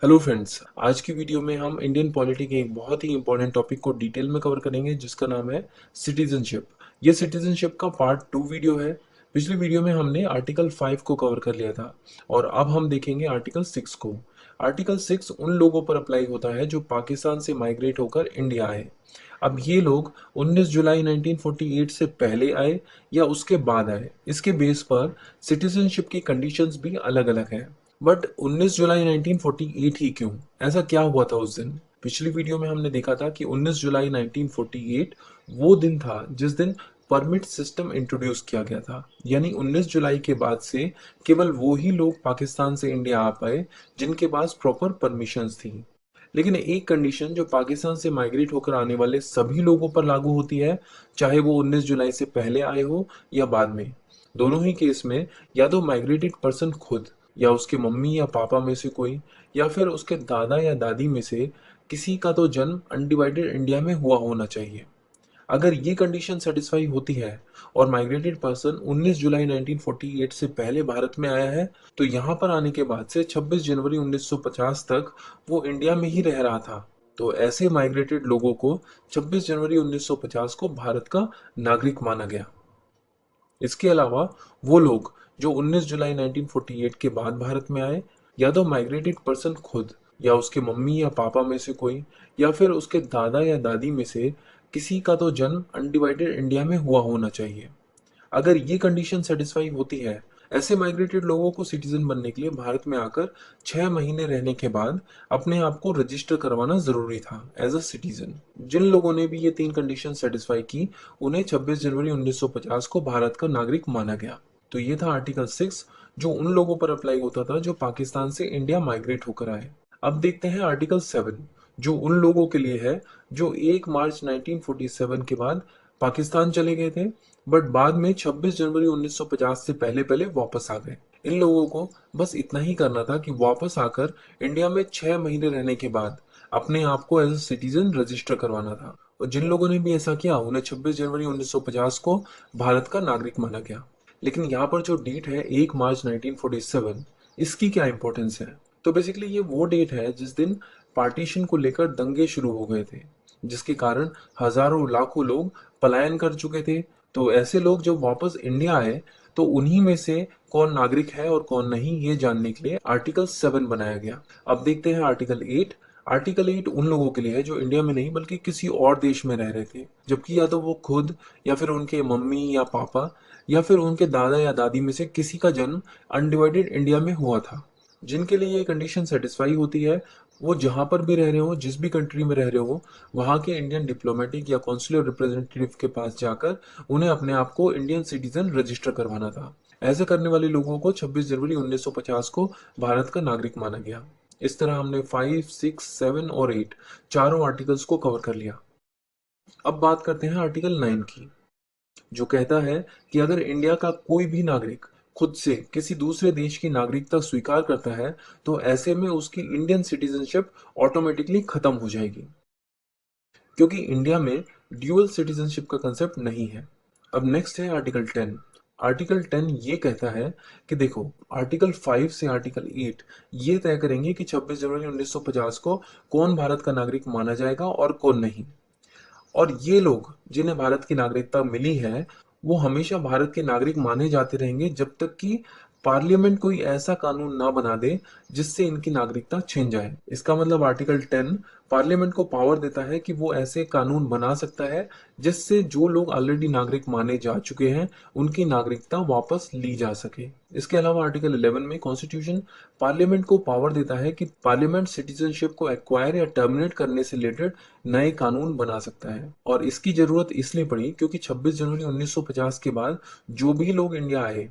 Hello friends, आज की video में हम इंडियन पॉलिटी के एक बहुत ही इंपॉर्टेंट टॉपिक को डिटेल में कवर करेंगे जिसका नाम है सिटीजनशिप। ये सिटीजनशिप का पार्ट 2 वीडियो है। पिछली वीडियो में हमने आर्टिकल 5 को कवर कर लिया था और अब हम देखेंगे आर्टिकल 6 को। आर्टिकल 6 उन लोगों पर अप्लाई होता है जो पाकिस्तान से माइग्रेट होकर इंडिया आए। अब ये लोग 19 जुलाई 1948 से पहले आए या उसके बाद आए, इसके बेस पर सिटीजनशिप की कंडीशंस भी अलग अलग हैं। बट 19 जुलाई 1948 ही क्यों? ऐसा क्या हुआ था उस दिन? पिछली वीडियो में हमने देखा था कि 19 जुलाई 1948 वो दिन था जिस दिन परमिट सिस्टम इंट्रोड्यूस किया गया था। यानी 19 जुलाई के बाद से केवल वो ही लोग पाकिस्तान से इंडिया आ पाए जिनके पास प्रॉपर परमिशंस थी। लेकिन एक कंडीशन जो पाकिस्तान से माइग्रेट होकर आने वाले सभी लोगों पर लागू होती है, चाहे वो 19 जुलाई से पहले आए हो या बाद में। दोनों ही केस में या तो माइग्रेटेड पर्सन खुद या उसके मम्मी या पापा में से कोई या फिर उसके दादा या दादी में से किसी का तो जन्म अनडिवाइडेड इंडिया में हुआ होना चाहिए। अगर ये कंडीशन सेटिस्फाई होती है और माइग्रेटेड पर्सन 19 जुलाई 1948 से पहले भारत में आया है, तो यहाँ पर आने के बाद से 26 जनवरी 1950 तक वो इंडिया में ही रह रहा था। तो ऐसे माइग्रेटेड लोगों को 26 जनवरी 1950 को भारत का नागरिक माना गया। इसके अलावा वो लोग जो 19 जुलाई 1948 के बाद भारत में आए, या तो माइग्रेटेड पर्सन खुद या उसके मम्मी या पापा में से कोई या फिर उसके दादा या दादी में से किसी का तो जन्म अनडिवाइडेड इंडिया में हुआ होना चाहिए। अगर ये कंडीशन सेटिस्फाई होती है, ऐसे माइग्रेटेड लोगों को सिटीजन बनने के लिए भारत में आकर 6 महीने रहने के बाद अपने आप को रजिस्टर करवाना जरूरी था एज अ सिटीजन। जिन लोगों ने भी ये 3 कंडीशन सेटिस्फाई की, उन्हें 26 जनवरी 1950 को भारत का नागरिक माना गया। तो ये था आर्टिकल 6 जो उन लोगों पर अप्लाई होता था जो पाकिस्तान से इंडिया माइग्रेट होकर आए। अब देखते हैं आर्टिकल 7 जो उन लोगों के लिए है जो 1 मार्च 1947 के बाद पाकिस्तान चले गए थे बट बाद में 26 जनवरी 1950 से पहले पहले वापस आ गए। इन लोगों को बस इतना ही करना था कि वापस आकर इंडिया में 6 महीने रहने के बाद अपने आप को एज ए सिटीजन रजिस्टर करवाना था। और जिन लोगों ने भी ऐसा किया उन्हें 26 जनवरी 1950 को भारत का नागरिक माना गया। लेकिन यहाँ पर जो डेट है 1 मार्च 1947, इसकी क्या इंपॉर्टेंस है? तो बेसिकली ये वो डेट है जिस दिन पार्टीशन को लेकर दंगे शुरू हो गए थे, जिसके कारण हजारों लाखों लोग पलायन कर चुके थे। तो ऐसे लोग जब वापस इंडिया आए तो उन्हीं में से कौन नागरिक है और कौन नहीं, ये जानने के लिए आर्टिकल 7 बनाया गया। अब देखते हैं आर्टिकल 8। आर्टिकल 8 उन लोगों के लिए है जो इंडिया में नहीं बल्कि किसी और देश में रह रहे थे, जबकि या तो वो खुद या फिर उनके मम्मी या पापा या फिर उनके दादा या दादी में से किसी का जन्म अनडिवाइडेड इंडिया में हुआ था। जिनके लिए ये कंडीशन सेटिस्फाई होती है, वो जहां पर भी रह रहे हो, जिस भी कंट्री में रह रहे हो, वहां के इंडियन डिप्लोमेटिक या कॉन्सुलर रिप्रेजेंटेटिव के पास जाकर उन्हें अपने आप को इंडियन सिटीजन रजिस्टर करवाना था। ऐसे करने वाले लोगों को 26 जनवरी 1950 को भारत का नागरिक माना गया। इस तरह हमने 5, 6, 7 और 8 चारों आर्टिकल्स को कवर कर लिया। अब बात करते हैं आर्टिकल 9 की, जो कहता है कि अगर इंडिया का कोई भी नागरिक खुद से किसी दूसरे देश की नागरिकता स्वीकार करता है तो ऐसे में उसकी इंडियन सिटीजनशिप ऑटोमेटिकली खत्म हो जाएगी, क्योंकि इंडिया में ड्यूअल सिटीजनशिप का कंसेप्ट नहीं है। अब नेक्स्ट है आर्टिकल 10। आर्टिकल 10 ये कहता है कि देखो, आर्टिकल 5 से आर्टिकल 8 ये तय करेंगे कि 26 जनवरी 1950 को कौन भारत का नागरिक माना जाएगा और कौन नहीं। और ये लोग जिन्हें भारत की नागरिकता मिली है वो हमेशा भारत के नागरिक माने जाते रहेंगे जब तक कि पार्लियामेंट कोई ऐसा कानून ना बना दे जिससे इनकी नागरिकता छिन जाए। इसका मतलब आर्टिकल 10 पार्लियामेंट को पावर देता है कि वो ऐसे कानून बना सकता है जिससे जो लोग ऑलरेडी नागरिक माने जा चुके हैं उनकी नागरिकता वापस ली जा सके। इसके अलावा आर्टिकल 11 में कॉन्स्टिट्यूशन पार्लियामेंट को पावर देता है कि पार्लियामेंट सिटीजनशिप को एक्वायर या टर्मिनेट करने से रिलेटेड नए कानून बना सकता है। और इसकी जरूरत इसलिए पड़ी क्योंकि 26 जनवरी 1950 के बाद जो भी लोग इंडिया आए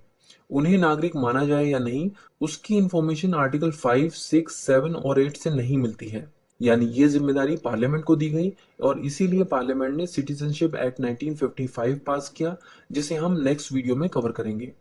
उन्हें नागरिक माना जाए या नहीं, उसकी इंफॉर्मेशन आर्टिकल 5, 6, 7 और 8 से नहीं मिलती है। यानी ये जिम्मेदारी पार्लियामेंट को दी गई और इसीलिए पार्लियामेंट ने सिटीजनशिप एक्ट 1955 पास किया, जिसे हम नेक्स्ट वीडियो में कवर करेंगे।